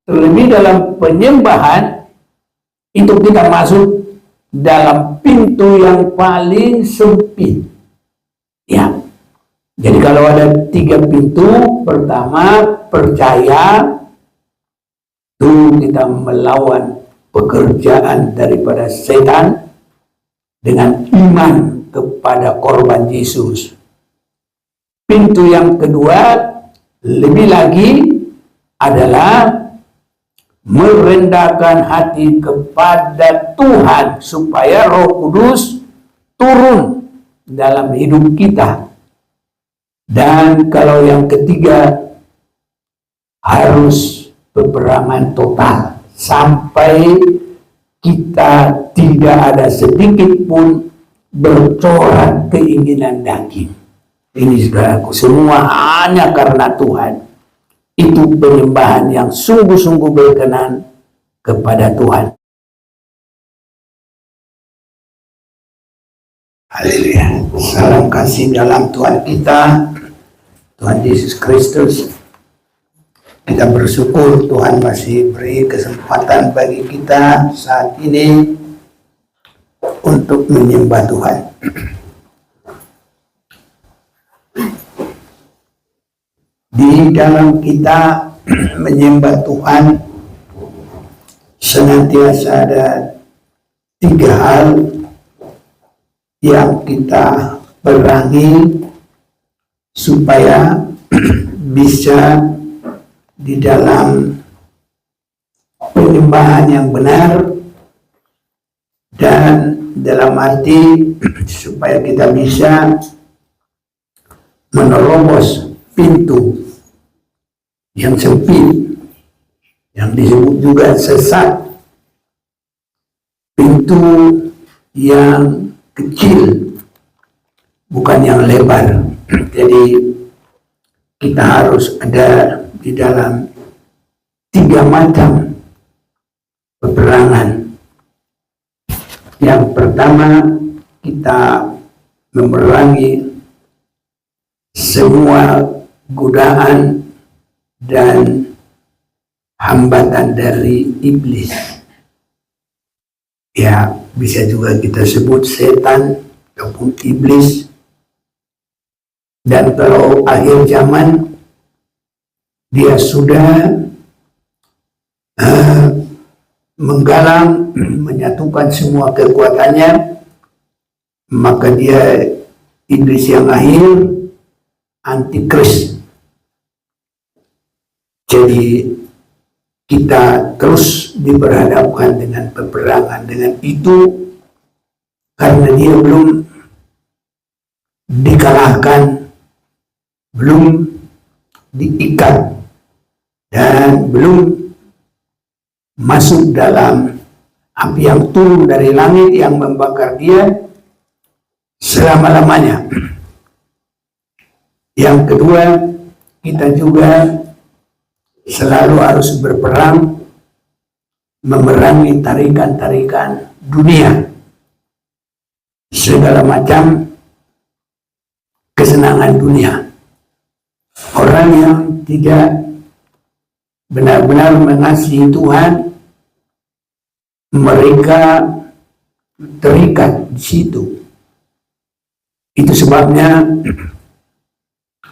Terlebih dalam penyembahan itu kita masuk dalam pintu yang paling sempit. Ya. Jadi kalau ada 3 pintu, pertama percaya, itu kita melawan pekerjaan daripada setan dengan iman kepada korban Yesus. Pintu yang kedua lebih lagi adalah merendahkan hati kepada Tuhan supaya Roh Kudus turun dalam hidup kita. Dan kalau yang ketiga harus peperangan total sampai kita tidak ada sedikit pun bercorak keinginan daging. Ini saudaraku, semua hanya karena Tuhan. Itu penyembahan yang sungguh-sungguh berkenan kepada Tuhan. Haleluya. Salam kasih dalam Tuhan kita, Tuhan Yesus Kristus. Kita bersyukur Tuhan masih beri kesempatan bagi kita saat ini untuk menyembah Tuhan. Di dalam kita menyembah Tuhan senantiasa ada 3 hal yang kita perangi supaya bisa di dalam penyembahan yang benar, dan dalam arti supaya kita bisa menerobos pintu yang sempit, yang disebut juga sesat, pintu yang kecil, bukan yang lebar. Jadi kita harus ada di dalam 3 macam peperangan. Yang pertama, kita memerangi semua godaan dan hambatan dari iblis. Ya, bisa juga kita sebut setan ataupun iblis. Dan kalau akhir zaman dia sudah menggalang, menyatukan semua kekuatannya, maka dia iblis yang akhir, antikris. Jadi kita terus diperhadapkan dengan peperangan dengan itu, karena dia belum dikalahkan, belum diikat, dan belum masuk dalam api yang turun dari langit yang membakar dia selama-lamanya. Yang kedua, kita juga selalu harus berperang memerangi tarikan-tarikan dunia, segala macam kesenangan dunia. Orang yang tidak benar-benar mengasihi Tuhan, mereka terikat di situ. Itu sebabnya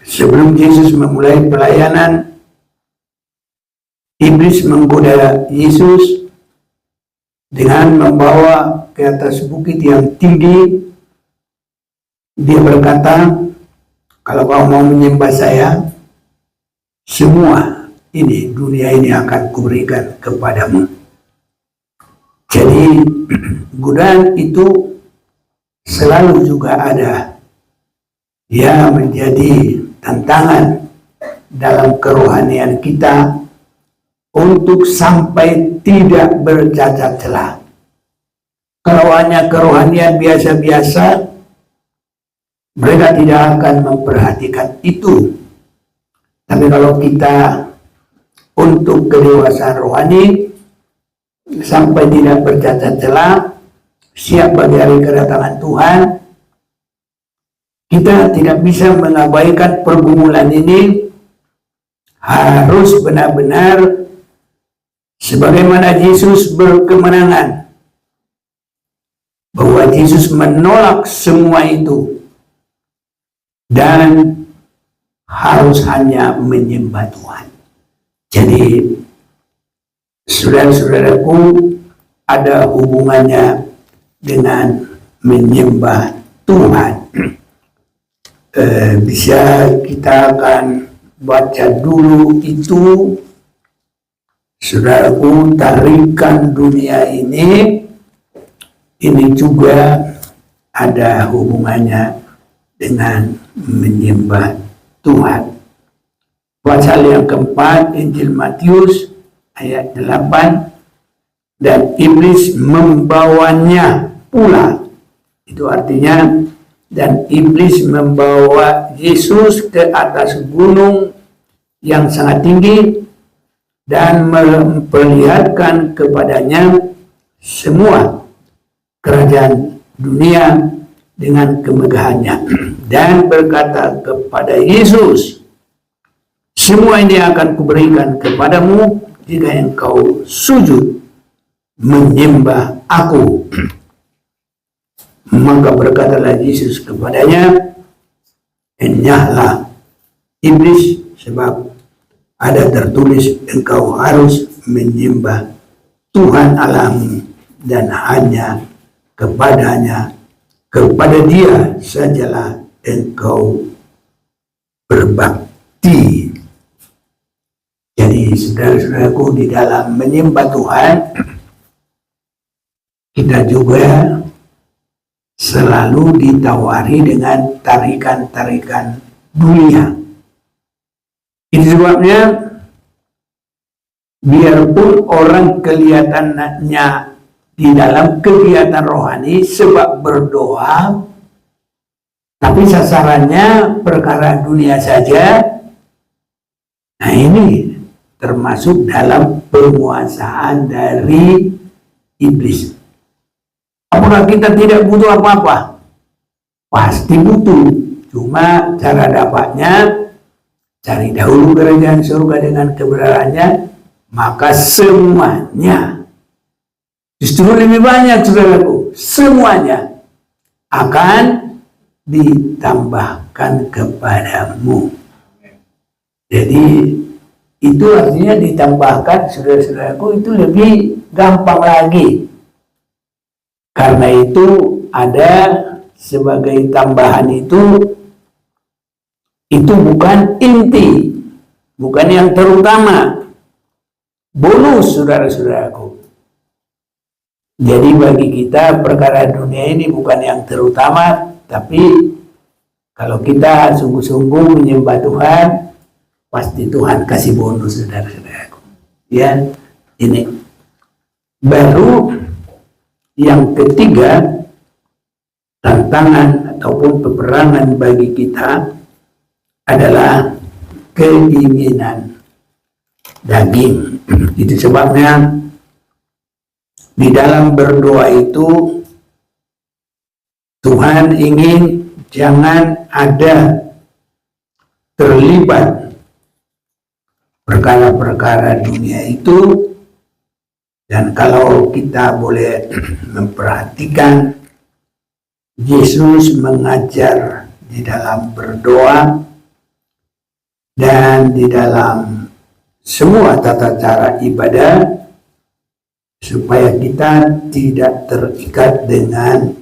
sebelum Yesus memulai pelayanan, iblis menggoda Yesus dengan membawa ke atas bukit yang tinggi. Dia berkata, kalau kau mau menyembah saya, semua ini, dunia ini akan kuberikan kepadamu. Jadi godaan itu selalu juga ada. Dia menjadi tantangan dalam kerohanian kita untuk sampai tidak bercacat celah. Kalau hanya kerohanian biasa-biasa, mereka tidak akan memperhatikan itu. Tapi kalau kita untuk kedewasaan rohani, sampai tidak bercacat celah, siap bagi hari kedatangan Tuhan, kita tidak bisa mengabaikan pergumulan ini. Harus benar-benar Sebagaimana Yesus berkemenangan, bahwa Yesus menolak semua itu dan harus hanya menyembah Tuhan. Jadi saudara-saudaraku, ada hubungannya dengan menyembah Tuhan. Bisa kita akan baca dulu itu, saudaraku, tarikan dunia ini juga ada hubungannya dengan menyembah Tuhan. Pasal yang keempat, Injil Matius ayat 8, dan iblis membawanya pula. Itu artinya, dan iblis membawa Yesus ke atas gunung yang sangat tinggi dan memperlihatkan kepadanya semua kerajaan dunia dengan kemegahannya, dan berkata kepada Yesus, semua ini akan kuberikan kepadamu jika engkau sujud menyembah aku. Maka berkatalah Yesus kepadanya, enyahlah iblis, sebab ada tertulis, engkau harus menyembah Tuhan Allahmu dan hanya kepada Dia sajalah engkau berbakti. Jadi saudara-saudaraku, di dalam menyembah Tuhan, kita juga selalu ditawari dengan tarikan-tarikan dunia. Itu sebabnya biarpun orang kelihatannya di dalam kegiatan rohani sebab berdoa, tapi sasarannya perkara dunia saja. Nah, ini termasuk dalam penguasaan dari iblis. Apakah kita tidak butuh apa-apa? Pasti butuh. Cuma cara dapatnya, cari dahulu kerajaan surga dengan kebenarannya, maka semuanya, justru lebih banyak, saudaraku, semuanya akan ditambahkan kepadamu. Jadi itu artinya ditambahkan, saudara-saudaraku, itu lebih gampang lagi. Karena itu ada sebagai tambahan itu bukan inti, bukan yang terutama. Bonus, saudara-saudaraku. Jadi bagi kita perkara dunia ini bukan yang terutama, tapi kalau kita sungguh-sungguh menyembah Tuhan, pasti Tuhan kasih bonus, saudara-saudaraku. Ya, ini baru yang ketiga, tantangan ataupun peperangan bagi kita adalah keinginan daging. Itu sebabnya di dalam berdoa itu Tuhan ingin jangan ada terlibat perkara-perkara dunia itu. Dan kalau kita boleh memperhatikan, Yesus mengajar di dalam berdoa dan di dalam semua tata cara ibadah supaya kita tidak terikat dengan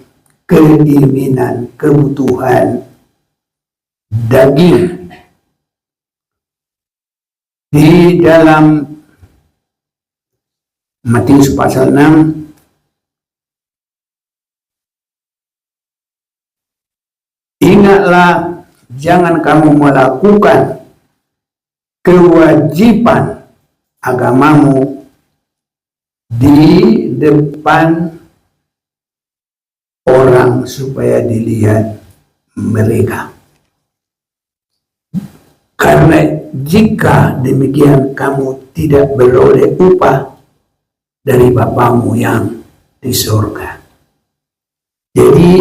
keinginan, kebutuhan daging. Di dalam Matius pasal 6 ingatlah, jangan kamu melakukan kewajiban agamamu di depan orang supaya dilihat mereka. Karena jika demikian kamu tidak beroleh upah dari Bapamu yang di surga. Jadi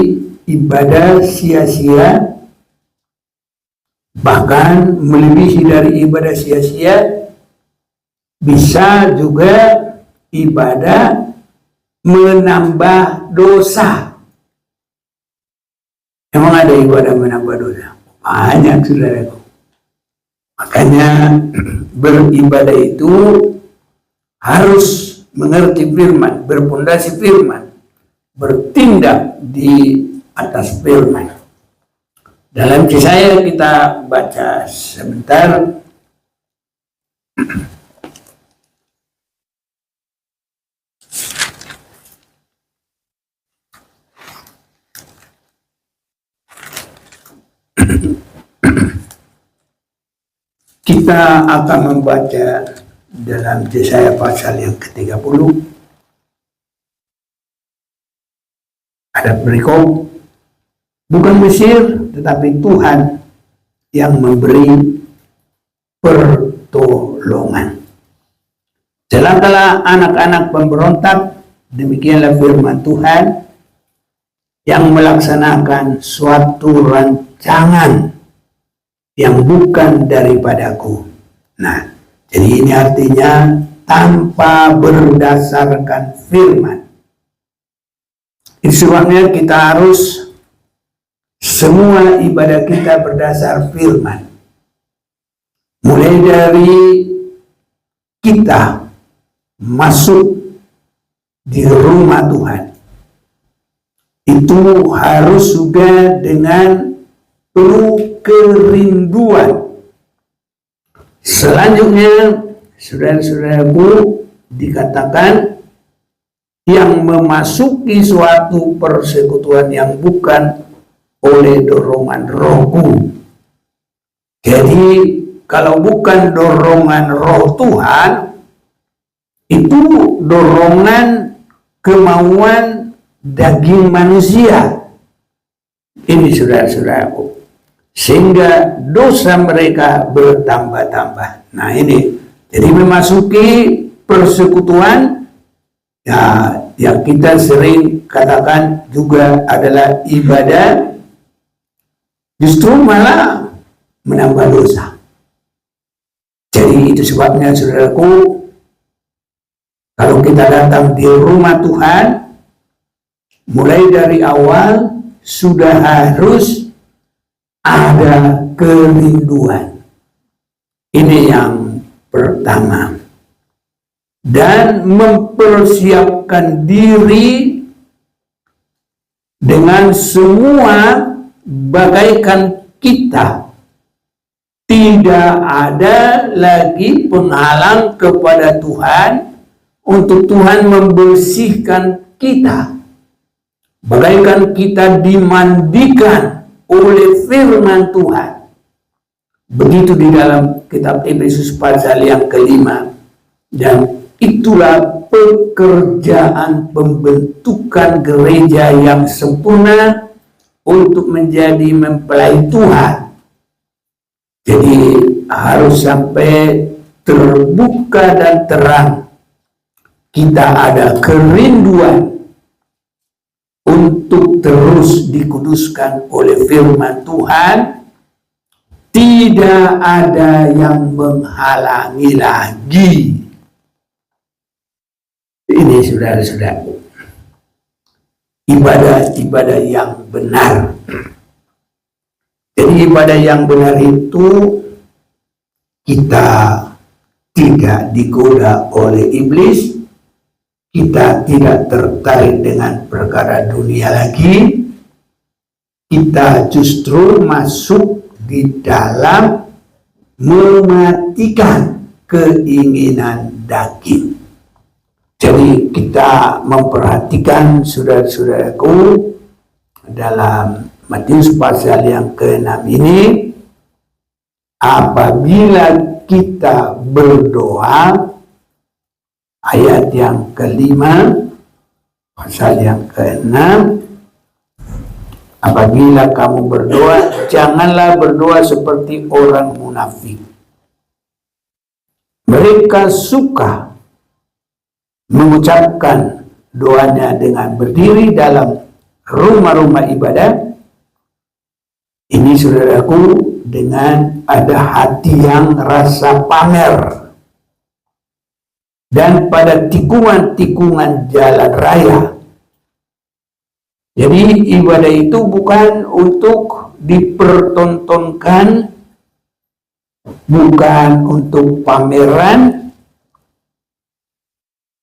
ibadah sia-sia, bahkan melebihi dari ibadah sia-sia, bisa juga ibadah menambah dosa. Emang ada ibadah menambah dosa? Banyak, saudaraku. Makanya beribadah itu harus mengerti firman, berpondasi firman, bertindak di atas firman. Dalam Yesaya kita baca sebentar. Kita akan membaca dalam Yesaya pasal yang ke-30. Ada berikut, bukan Mesir tetapi Tuhan yang memberi pertolongan. Celakalah anak-anak pemberontak, demikianlah firman Tuhan, yang melaksanakan suatu rancangan yang bukan daripadaku. Nah, jadi ini artinya tanpa berdasarkan firman. Itu sebabnya kita harus semua ibadah kita berdasar firman. Mulai dari kita masuk di rumah Tuhan, itu harus juga dengan penuh kerinduan. Selanjutnya, saudara-saudaraku, dikatakan yang memasuki suatu persekutuan yang bukan oleh dorongan rohku. Jadi kalau bukan dorongan roh Tuhan, itu dorongan kemauan daging manusia. Ini saudara-saudaraku, sehingga dosa mereka bertambah-tambah. Nah ini, jadi memasuki persekutuan, ya, yang kita sering katakan juga adalah ibadah, justru malah menambah dosa. Jadi itu sebabnya saudaraku, kalau kita datang di rumah Tuhan, mulai dari awal sudah harus ada kerinduan. Ini yang pertama. Dan mempersiapkan diri dengan semua bagaikan kita. Tidak ada lagi penghalang kepada Tuhan untuk Tuhan membersihkan kita. Bagaikan kita dimandikan oleh firman Tuhan. Begitu di dalam kitab Efesus pasal yang ke-5. Dan itulah pekerjaan pembentukan gereja yang sempurna untuk menjadi mempelai Tuhan. Jadi harus sampai terbuka dan terang. Kita ada kerinduan untuk terus dikuduskan oleh firman Tuhan. Tidak ada yang menghalangi lagi. Ini saudara-saudaraku, ibadah-ibadah yang benar. Jadi ibadah yang benar itu kita tidak digoda oleh iblis, kita tidak tertarik dengan perkara dunia lagi, kita justru masuk di dalam mematikan keinginan daging. Jadi kita memperhatikan saudara-saudaraku dalam Matius pasal yang ke-6 ini, apabila kita berdoa, ayat yang ke-5 pasal yang ke-6, apabila kamu berdoa, janganlah berdoa seperti orang munafik. Mereka suka mengucapkan doanya dengan berdiri dalam rumah-rumah ibadah. Ini saudaraku, dengan ada hati yang rasa pamer. dan pada tikungan-tikungan jalan raya. Jadi ibadah itu bukan untuk dipertontonkan, bukan untuk pameran.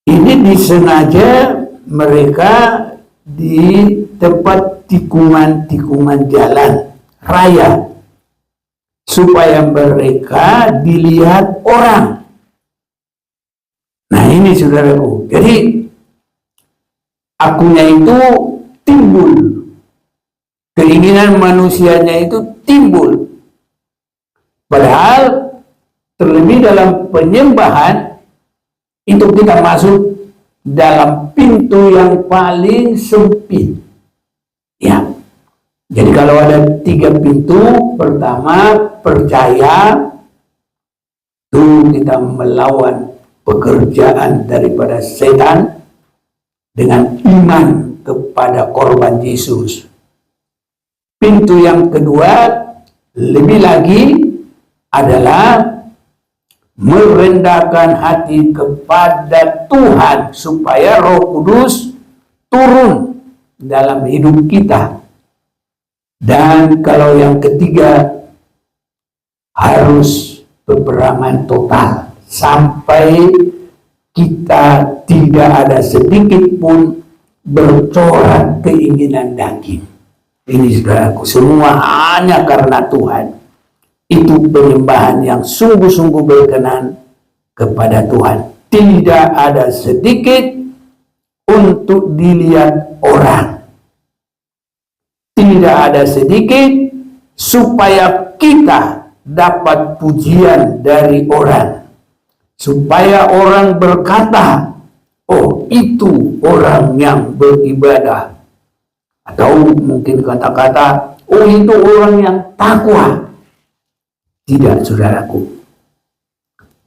Ini disengaja mereka di tempat tikungan-tikungan jalan raya supaya mereka dilihat orang. Nah ini saudaraku, jadi akunya itu timbul, keinginan manusianya itu timbul. Padahal terlebih dalam penyembahan itu kita masuk dalam pintu yang paling sempit. Ya, jadi kalau ada 3 pintu, pertama percaya, itu kita melawan pekerjaan daripada setan dengan iman kepada korban Yesus. Pintu yang kedua lebih lagi adalah merendahkan hati kepada Tuhan supaya Roh Kudus turun dalam hidup kita. Dan kalau yang ketiga harus peperangan total sampai kita tidak ada sedikit pun bercorak keinginan daging. Ini saudaraku, semua hanya karena Tuhan. Itu penyembahan yang sungguh-sungguh berkenan kepada Tuhan. Tidak ada sedikit untuk dilihat orang. Tidak ada sedikit supaya kita dapat pujian dari orang. Supaya orang berkata, oh itu orang yang beribadah. Atau mungkin kata-kata, oh itu orang yang takwa. Tidak, saudaraku.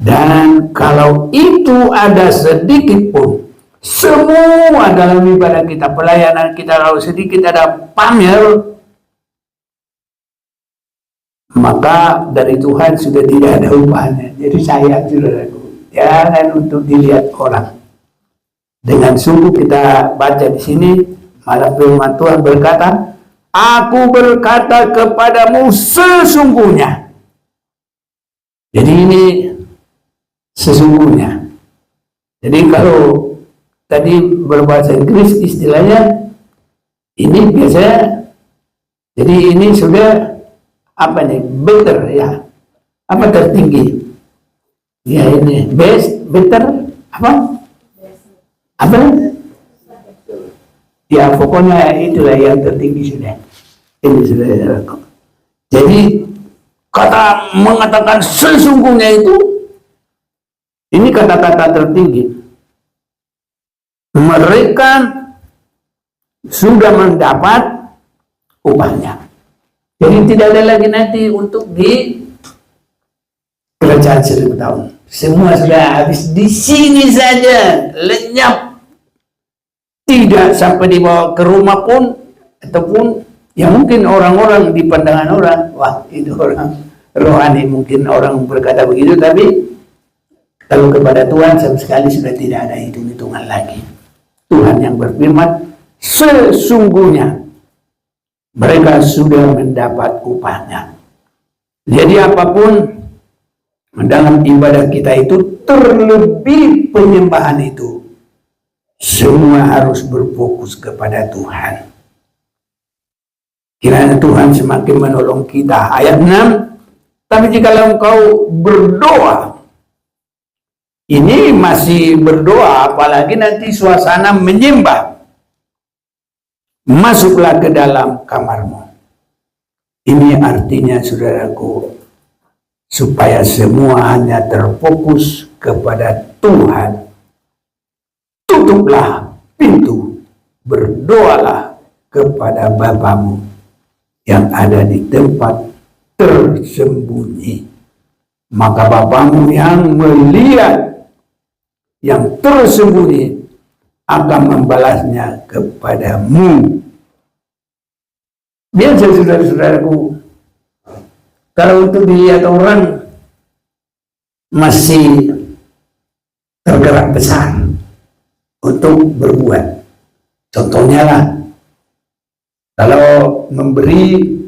Dan kalau itu ada sedikit pun, semua dalam ibadah kita, pelayanan kita, kalau sedikit ada pamer, maka dari Tuhan sudah tidak ada upahnya. Jadi sayang, saudaraku, jangan untuk dilihat orang. Dengan sungguh kita baca di sini, malah firman Tuhan berkata, aku berkata kepadamu sesungguhnya. Jadi ini sesungguhnya. Jadi kalau tadi berbahasa Inggris istilahnya ini biasanya, jadi ini sudah apa nih, better ya, apa tertinggi ya, ini best, better, apa ya, pokoknya itulah yang tertinggi sudah. Ini sudah. Jadi kata mengatakan sesungguhnya itu, ini kata-kata tertinggi. Mereka sudah mendapat upahnya. Jadi tidak ada lagi nanti untuk di kerajaan 1000 tahun. Semua sudah habis di sini saja, lenyap. Tidak sampai dibawa ke rumah pun, ataupun ya mungkin orang-orang di pandangan orang, wah itu orang rohani, mungkin orang berkata begitu, tapi kalau kepada Tuhan sama sekali sudah tidak ada hitung-hitungan lagi. Tuhan yang berfirman, sesungguhnya mereka sudah mendapat upahnya. Jadi apapun dalam ibadah kita itu, terlebih penyembahan itu, semua harus berfokus kepada Tuhan. Kiranya Tuhan semakin menolong kita. Ayat 6, tapi jikalau engkau berdoa, ini masih berdoa, apalagi nanti suasana menyembah, masuklah ke dalam kamarmu. Ini artinya, saudaraku, supaya semua hanya terfokus kepada Tuhan. Tutuplah pintu, berdoalah kepada Bapamu yang ada di tempat tersembunyi. Maka Bapamu yang melihat yang tersembunyi akan membalasnya kepadamu. Biasa, saudara-saudaraku, kalau untuk dilihat orang masih tergerak besar untuk berbuat. Contohnya lah, kalau memberi,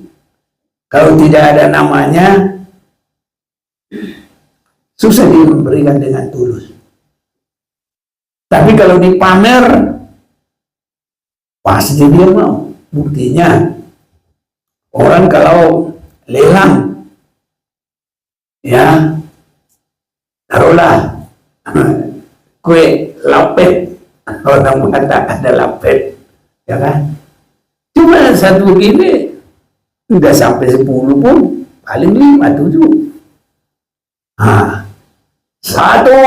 kalau tidak ada namanya, susah dia memberikan dengan tulus. Tapi kalau dipamer, pasti dia mau. Buktinya, orang kalau lelang, ya, taruhlah kue lapet, orang mengatakan ada lapet, ya kan? Cuma satu gini, udah sampai 10 pun, paling 5, 7. Nah, satu,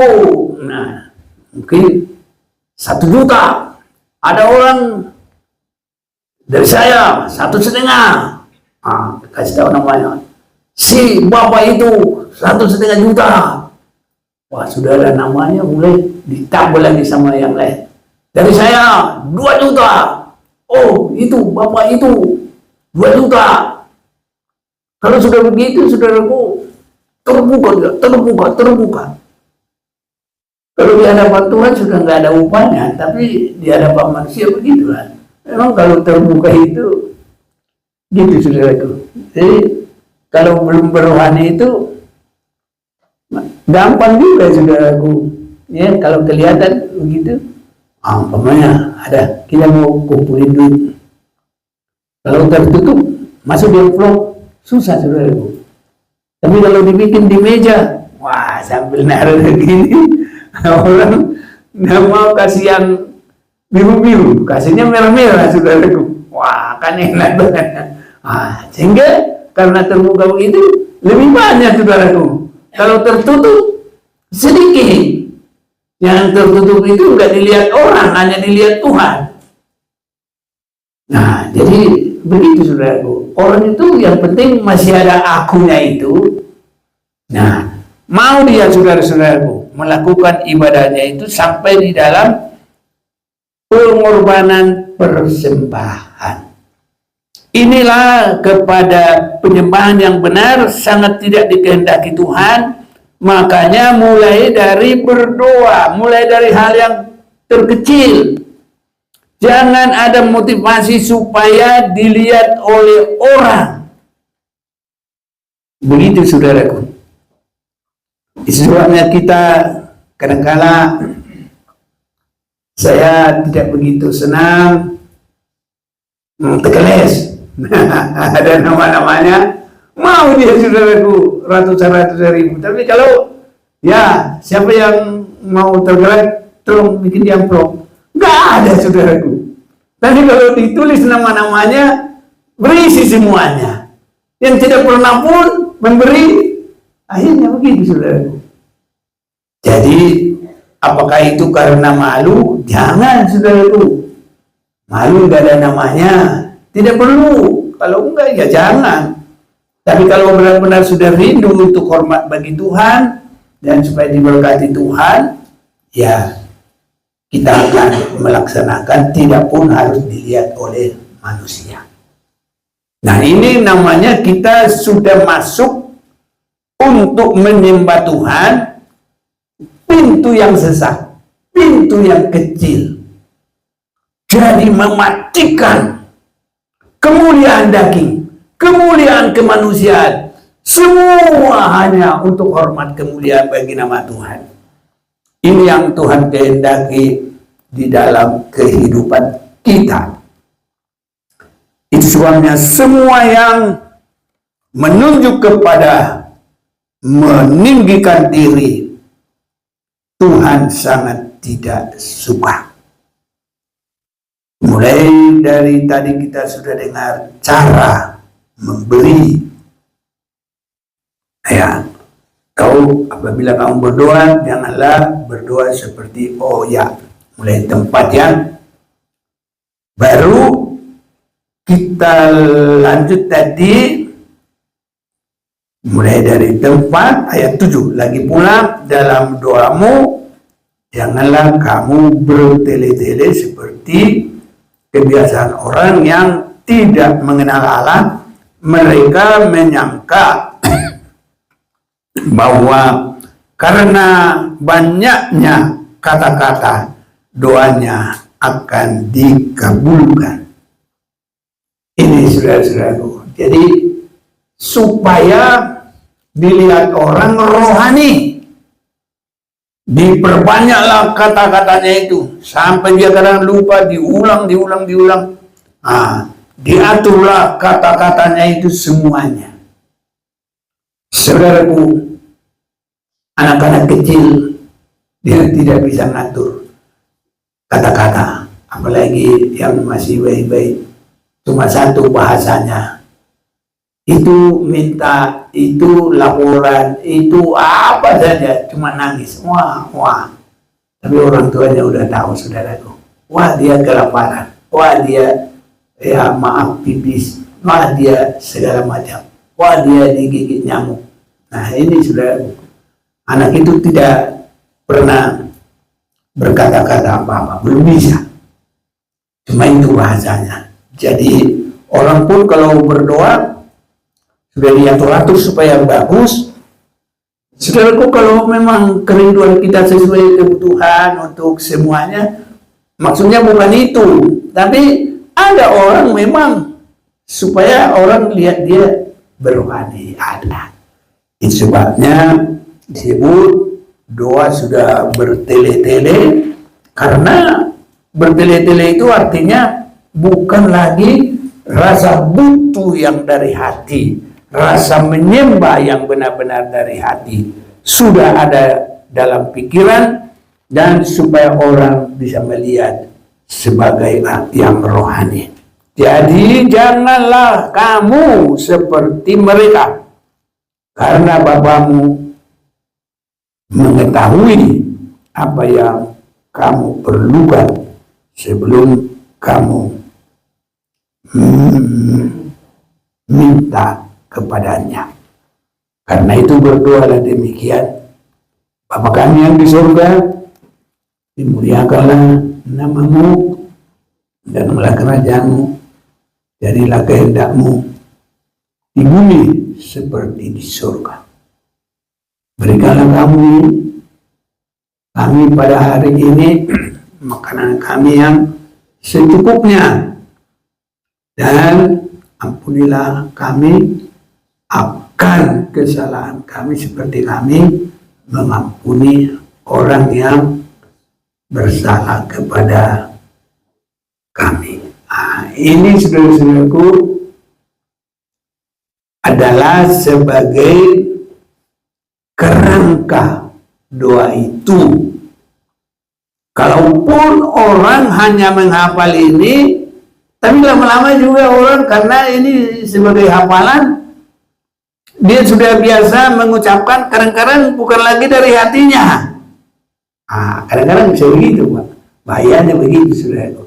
nah, mungkin 1 juta. Ada orang dari saya 1,5. Ah, kasih tahu namanya. Si bapak itu 1,5 juta. Wah, sudah ada namanya, mulai ditambah lagi sama yang lain. Dari saya 2 juta. Oh, itu bapak itu 2 juta. Kalau sudah begitu, saudaraku, terbuka. Kalau di hadapan Tuhan sudah nggak ada upahnya, tapi di hadapan manusia begitulah. Memang kalau terbuka itu, gitu saudaraku. Jadi kalau belum berrohani itu gampang juga saudaraku. Ya kalau kelihatan begitu, umpamanya ada kita mau kumpulin duit. Kalau tertutup, masuk di amplop, susah saudaraku. Tapi kalau dibikin di meja, wah sambil naruh begini. Orang nggak mau kasih yang biru-biru, kasihnya merah-merah saudaraku. Wah kan enak banget. Sehingga karena terbuka begitu lebih banyak saudaraku. Kalau tertutup sedikit. Yang tertutup itu nggak dilihat orang, hanya dilihat Tuhan. Nah jadi begitu saudaraku. Orang itu yang penting masih ada akunya itu. Nah mau dia saudara-saudaraku melakukan ibadahnya itu sampai di dalam pengorbanan persembahan. Inilah kepada penyembahan yang benar sangat tidak dikehendaki Tuhan. Makanya mulai dari berdoa, mulai dari hal yang terkecil. Jangan ada motivasi supaya dilihat oleh orang. Begitu saudaraku. Sebabnya kita kadang-kala saya tidak begitu senang tekeles. Ada nama-namanya, mau dia saudaraku ratusan ribu. Tapi kalau ya siapa yang mau tergerak, tolong bikin di amplop. Nggak ada saudaraku. Tapi kalau ditulis nama-namanya, berisi semuanya. Yang tidak pernah pun memberi. Akhirnya begitu saudaraku. Jadi apakah itu karena malu? Jangan saudaraku. Malu gak ada namanya, tidak perlu. Kalau enggak ya jangan. Tapi kalau benar-benar sudah rindu untuk hormat bagi Tuhan dan supaya diberkati Tuhan, ya kita akan melaksanakan, tidak pun harus dilihat oleh manusia. Nah ini namanya kita sudah masuk untuk menyembah Tuhan, pintu yang sesak, pintu yang kecil. Jadi mematikan kemuliaan daging, kemuliaan kemanusiaan, semua hanya untuk hormat kemuliaan bagi nama Tuhan. Ini yang Tuhan kehendaki di dalam kehidupan kita. Itu sebabnya semua yang menunjuk kepada meninggikan diri, Tuhan sangat tidak suka. Mulai dari tadi kita sudah dengar cara memberi. Ya, kau apabila kamu berdoa, janganlah berdoa seperti ya. Mulai tempat yang baru kita lanjut tadi. Mulai dari tempat ayat 7. Lagi pula dalam doamu janganlah kamu bertele-tele seperti kebiasaan orang yang tidak mengenal Allah. Mereka menyangka bahwa karena banyaknya kata-kata doanya akan dikabulkan. Ini saudara-saudaraku. Jadi supaya dilihat orang rohani, diperbanyaklah kata-katanya itu sampai dia kadang lupa, diulang. Diaturlah kata-katanya itu semuanya. Saudaraku, anak-anak kecil dia tidak bisa ngatur kata-kata, apalagi yang masih bayi-bayi. Cuma satu bahasanya, itu minta, itu laporan, itu apa saja, cuma nangis, wah. Tapi orang tuanya udah tahu, saudaraku. Wah, dia kelaparan, wah dia ya maaf pipis, wah dia segala macam, wah dia digigit nyamuk. Nah ini saudaraku, anak itu tidak pernah berkata-kata apa-apa, belum bisa. Cuma itu bahasanya. Jadi orang pun kalau berdoa sudah diatur-atur supaya bagus. Saudaraku, kalau memang kerinduan kita sesuai kebutuhan untuk semuanya, maksudnya bukan itu. Tapi ada orang memang supaya orang lihat dia berrohani, ada. Itu sebabnya disebut doa sudah bertele-tele, karena bertele-tele itu artinya bukan lagi rasa butuh yang dari hati, rasa menyembah yang benar-benar dari hati, sudah ada dalam pikiran, dan supaya orang bisa melihat sebagai yang rohani. Jadi janganlah kamu seperti mereka, karena Bapamu mengetahui apa yang kamu perlukan sebelum kamu minta kepadanya. Karena itu berdoalah demikian: Bapa kami yang di surga, dimuliakanlah namamu, datanglah kerajaanmu, jadilah kehendakmu di bumi seperti di surga. Berikanlah kami pada hari ini makanan kami yang secukupnya, dan ampunilah kami akan kesalahan kami seperti kami mengampuni orang yang bersalah kepada kami. Ini saudara-saudaraku adalah sebagai kerangka doa itu. Kalaupun orang hanya menghafal ini, tapi lama-lama juga orang, karena ini sebagai hafalan, dia sudah biasa mengucapkan, kadang-kadang bukan lagi dari hatinya. Kadang-kadang bisa begitu, Pak. Bahayanya begitu, saudara.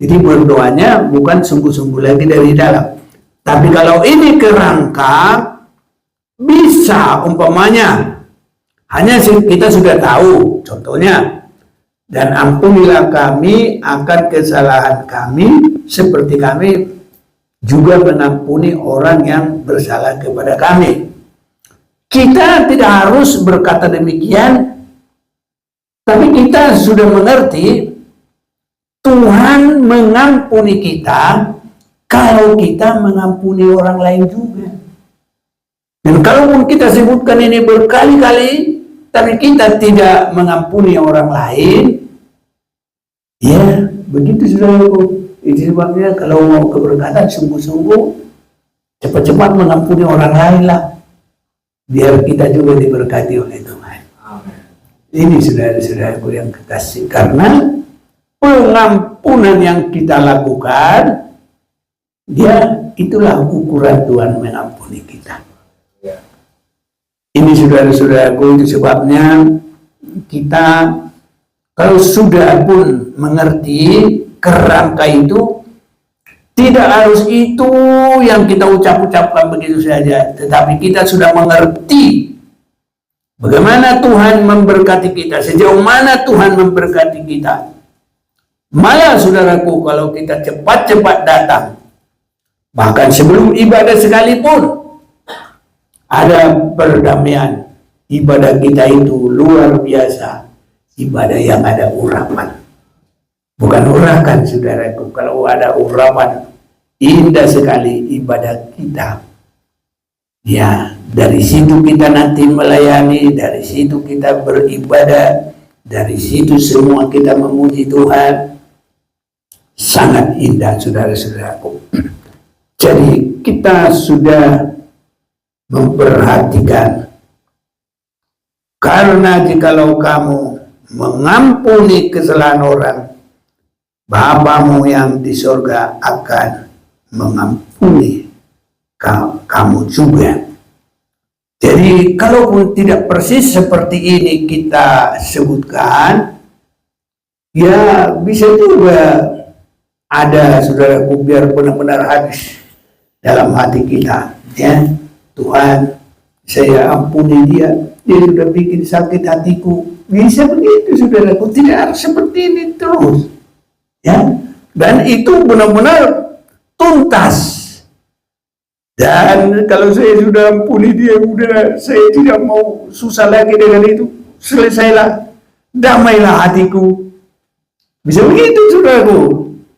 Jadi berdoanya bukan sungguh-sungguh lagi dari dalam. Tapi kalau ini kerangka, bisa umpamanya hanya kita sudah tahu, contohnya, dan ampunilah kami akan kesalahan kami seperti kami juga mengampuni orang yang bersalah kepada kami. Kita tidak harus berkata demikian, tapi kita sudah mengerti Tuhan mengampuni kita kalau kita mengampuni orang lain juga. Dan kalaupun kita sebutkan ini berkali-kali, tapi kita tidak mengampuni orang lain, ya begitu saudaraku. Itu sebabnya kalau mau keberkatan sungguh-sungguh, cepat-cepat mengampuni orang lain lah, biar kita juga diberkati oleh Tuhan. Amen. Ini saudara-saudaraku yang kekasih, karena pengampunan yang kita lakukan, dia itulah ukuran Tuhan mengampuni kita. Ini saudara-saudaraku, itu sebabnya kita kalau sudah pun mengerti kerangka itu, tidak harus itu yang kita ucap-ucapkan begitu saja, tetapi kita sudah mengerti bagaimana Tuhan memberkati kita, sejauh mana Tuhan memberkati kita. Malah saudaraku, kalau kita cepat-cepat datang, bahkan sebelum ibadah sekalipun, ada perdamaian. Ibadah kita itu luar biasa, ibadah yang ada urapan. Bukan urakan, saudaraku. Kalau ada urapan, indah sekali ibadah kita. Ya, dari situ kita nanti melayani, dari situ kita beribadah, dari situ semua kita memuji Tuhan. Sangat indah, saudara-saudaraku. Jadi kita sudah memperhatikan, karena jikalau kamu mengampuni kesalahan orang, Bapamu yang di sorga akan mengampuni kamu juga. Jadi kalaupun tidak persis seperti ini kita sebutkan, ya bisa juga ada, saudaraku, biar benar-benar habis dalam hati kita, ya. Tuhan, saya ampuni dia sudah bikin sakit hatiku. Bisa begitu, saudaraku, tidak harus seperti ini terus, ya. Dan itu benar-benar tuntas. Dan kalau saya sudah ampuni dia, udah, saya tidak mau susah lagi dengan itu, selesailah, damailah hatiku. Bisa begitu, saudaraku,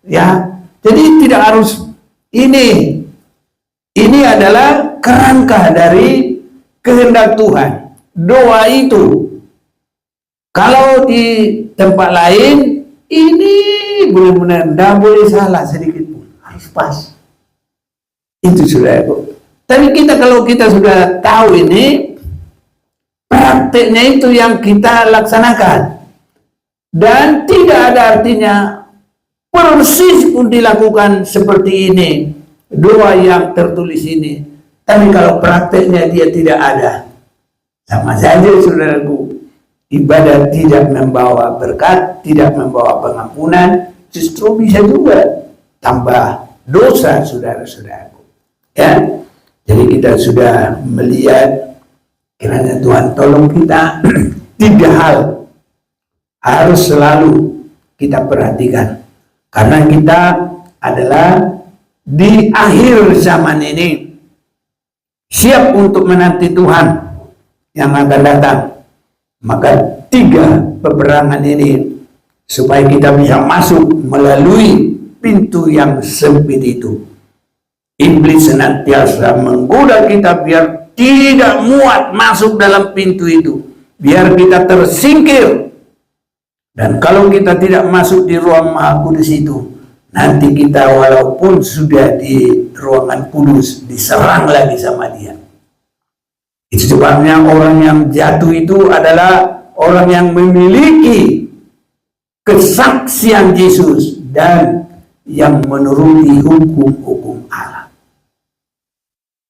ya. Jadi tidak harus ini. Ini adalah kerangka dari kehendak Tuhan. Doa itu, kalau di tempat lain, ini benar-benar tidak boleh salah sedikit pun, harus pas. Itu saudaraku. Tapi kalau kita sudah tahu ini, prakteknya itu yang kita laksanakan. Dan tidak ada artinya persis pun dilakukan seperti ini, doa yang tertulis ini. Tapi kalau prakteknya dia tidak ada, sama saja, saudaraku. Ibadah tidak membawa berkat, tidak membawa pengampunan, justru bisa juga tambah dosa, saudara-saudaraku. Ya, jadi kita sudah melihat, kiranya Tuhan tolong kita. 3 hal harus selalu kita perhatikan, karena kita adalah di akhir zaman ini, siap untuk menanti Tuhan yang akan datang. Maka 3 peperangan ini, supaya kita bisa masuk melalui pintu yang sempit itu. Iblis senantiasa menggoda kita biar tidak muat masuk dalam pintu itu, biar kita tersingkir. Dan kalau kita tidak masuk di ruang Maha Kudus itu, nanti kita walaupun sudah di ruangan kudus, diserang lagi sama dia. Itu sebabnya orang yang jatuh itu adalah orang yang memiliki kesaksian Yesus dan yang menuruti hukum-hukum Allah.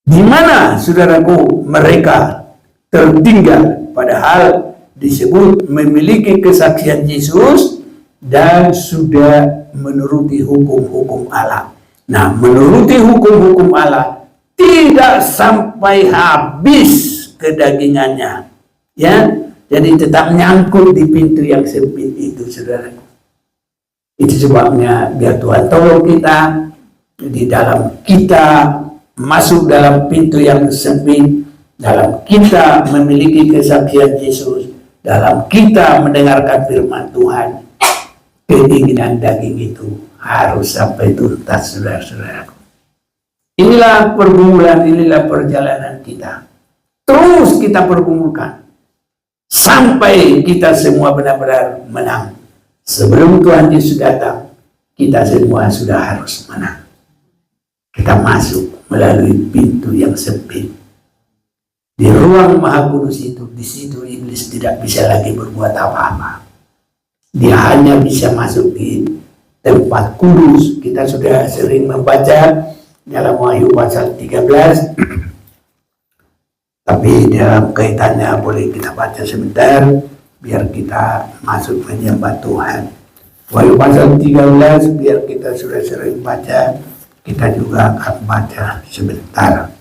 Di mana, saudaraku, mereka tertinggal, padahal disebut memiliki kesaksian Yesus dan sudah menuruti hukum-hukum Allah. Nah, menuruti hukum-hukum Allah tidak sampai habis kedagingannya, ya. Jadi tetap nyangkut di pintu yang sempit itu, saudaraku. Itu sebabnya biar Tuhan tolong kita di dalam kita masuk dalam pintu yang sempit, dalam kita memiliki kesaksian Yesus, dalam kita mendengarkan firman Tuhan, keinginan daging itu harus sampai tuntas, saudara-saudaraku. Inilah pergumulan, inilah perjalanan kita. Terus kita pergumulkan sampai kita semua benar-benar menang. Sebelum Tuhan Yesus datang, kita semua sudah harus menang. Kita masuk melalui pintu yang sempit. Di ruang Maha Kudus itu, di situ iblis tidak bisa lagi berbuat apa-apa. Dia hanya bisa masuk di tempat kudus. Kita sudah sering membaca dalam Wahyu pasal 13. Tapi dalam kaitannya boleh kita baca sebentar, biar kita masuk menyembah Tuhan. Wahyu pasal 13, biar kita sudah sering baca, kita juga akan baca sebentar.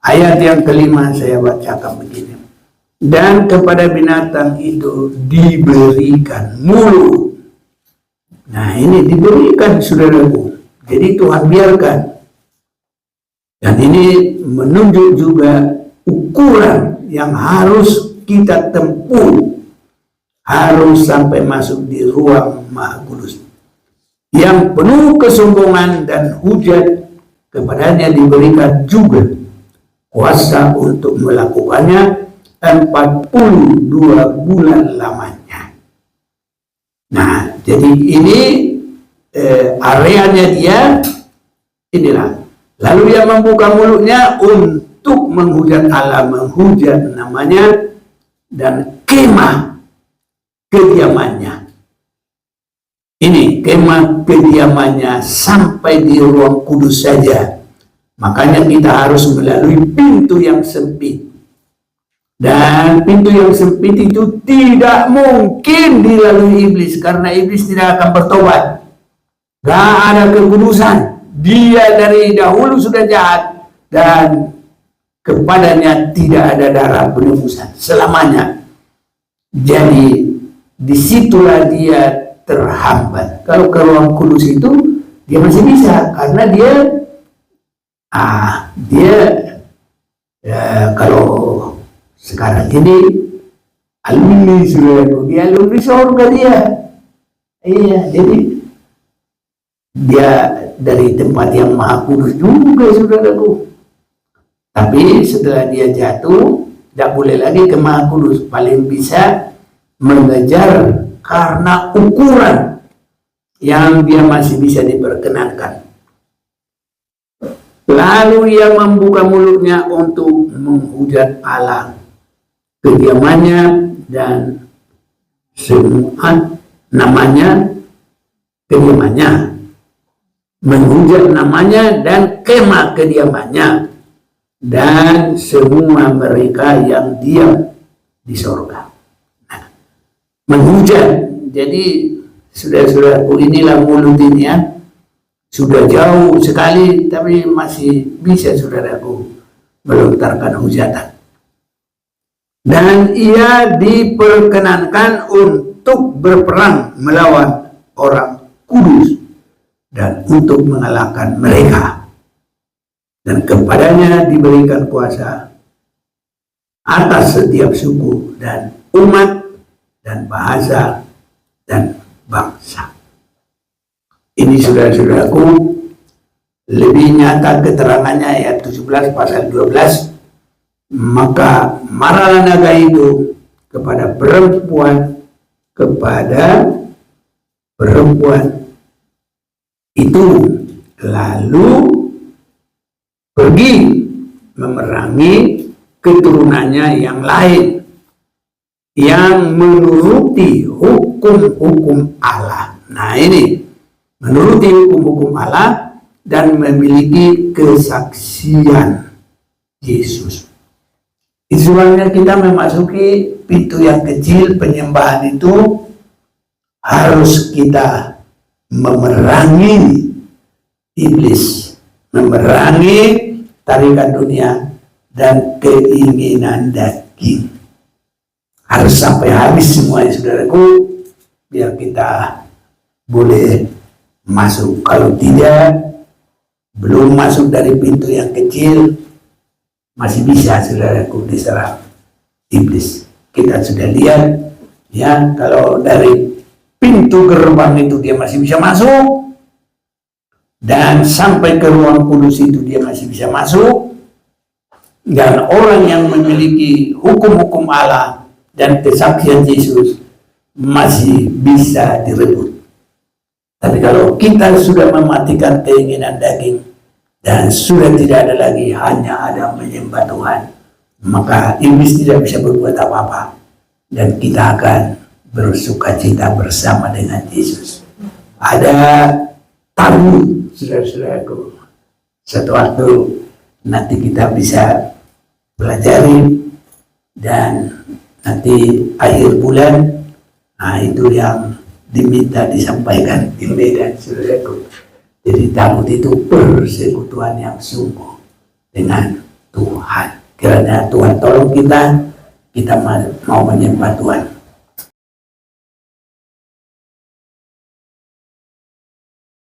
Ayat yang kelima saya bacakan begini. Dan kepada binatang itu diberikan mulut. Nah, ini diberikan, saudaraku. Jadi Tuhan biarkan. Dan ini menunjuk juga ukuran yang harus kita tempuh. harus sampai masuk di ruang Maha Kudus yang penuh kesombongan, dan hujat kepadanya diberikan juga kuasa untuk melakukannya 42 bulan lamanya. Nah, jadi ini areanya dia inilah. Lalu ia membuka mulutnya untuk menghujat Allah, menghujat namanya dan kemah kediamannya. Ini kemah kediamannya sampai di ruang kudus saja. Makanya kita harus melalui pintu yang sempit. Dan pintu yang sempit itu tidak mungkin dilalui iblis, karena iblis tidak akan bertobat. Gak ada kekudusan. Dia dari dahulu sudah jahat, dan kepadanya tidak ada darah penebusan selamanya. Jadi disitulah dia terhambat. Kalau ke ruang kudus itu dia masih bisa, karena dia kalau sekarang ini alumni sudah, dia alumni surga dia. Iya, jadi dia dari tempat yang maha kudus juga, saudaraku. Tapi setelah dia jatuh, tidak boleh lagi ke maha kudus, paling bisa mengejar karena ukuran yang dia masih bisa diperkenankan. Lalu ia membuka mulutnya untuk menghujat Allah, kediamannya, dan semua namanya, kediamannya, menghujat namanya dan kemah kediamannya, dan semua mereka yang diam di sorga. Nah, menghujat. Jadi saudara-saudaraku, inilah mulut ini ya. Sudah jauh sekali, tapi masih bisa saudaraku melontarkan hujatan. Dan ia diperkenankan untuk berperang melawan orang kudus dan untuk mengalahkan mereka. Dan kepadanya diberikan kuasa atas setiap suku dan umat dan bahasa dan bangsa. Ini saudara-saudaraku, lebih nyata keterangannya ayat 17 pasal 12. Maka marahlah naga itu kepada perempuan itu, lalu pergi memerangi keturunannya yang lain yang menuruti hukum-hukum Allah. Nah, ini menuruti hukum-hukum Allah dan memiliki kesaksian Yesus. Sebabnya kita memasuki pintu yang kecil penyembahan itu, harus kita memerangi iblis, memerangi tarikan dunia dan keinginan daging. Harus sampai habis semuanya saudaraku, biar kita boleh masuk. Kalau tidak, belum masuk dari pintu yang kecil, masih bisa saudaraku diserang iblis. Kita sudah lihat ya, kalau dari pintu gerbang itu dia masih bisa masuk, dan sampai ke ruang kudus itu dia masih bisa masuk, dan orang yang memiliki hukum-hukum Allah dan kesaksian Yesus masih bisa direbut. Tapi kalau kita sudah mematikan keinginan daging dan sudah tidak ada lagi, hanya ada menyembah Tuhan, maka iblis tidak bisa berbuat apa-apa, dan kita akan bersukacita bersama dengan Yesus. Ada tamu, saudara-saudaraku. Suatu waktu nanti kita bisa pelajari, dan nanti akhir bulan, nah itu yang diminta disampaikan di Medan, saudaraku. Jadi tamu itu persekutuan yang sungguh dengan Tuhan. Kiranya Tuhan tolong kita mau menyembah Tuhan.